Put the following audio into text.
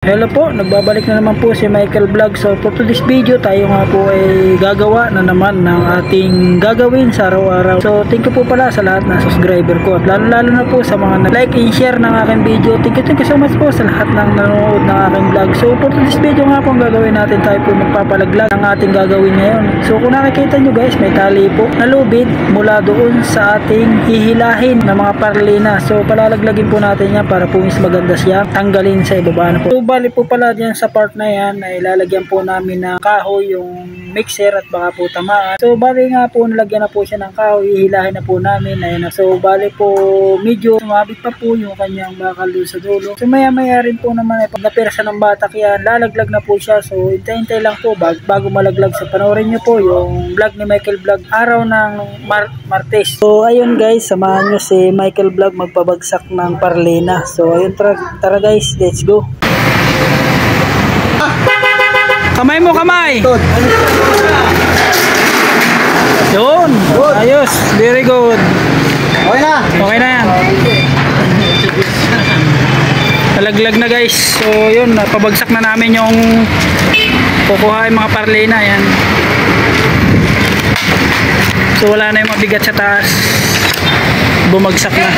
Hello po, nagbabalik na naman po si Michael Vlog. So for today's video, tayo nga po ay gagawa na naman ng ating gagawin sa araw-araw. So thank you po pala sa lahat ng subscriber ko at lalo na po sa mga like and share ng aking video. Thank you so much po sa lahat ng nanonood ng aking vlog. So for today's video nga po ang gagawin natin, tayo po magpapalaglag ng ating gagawin ngayon. So kung nakikita nyo guys, may tali po na lubid mula doon sa ating hihilahin na mga parlina. So palalaglagin po natin yan para po mas maganda siya tanggalin sa ibaba na po. So bali po pala dyan sa part na yan ay lalagyan po namin ng kahoy yung mixer at baka po tamaan. So bali nga po nalagyan na po siya ng kahoy, ihilahin na po namin. Ayan na. So bali po medyo sumabit pa po yung kanyang bakal doon sa dulo. So maya rin po naman ay pag napirsa ng batak yan, lalaglag na po siya. So hintay lang po bago malaglag. So panoorin nyo po yung vlog ni Michael Vlog araw ng Martes. So ayun guys, samahan nyo si Michael Vlog magpabagsak ng parlina. So ayun, tara guys, let's go. Kamay mo, kamay. Yun. Ayos. Very good. Okay na. Okay na yan. Talaglag na guys. So yun, pabagsak na namin yung kukuha yung mga parlina. Yan. So wala na yung mabigat sa taas. Bumagsak na.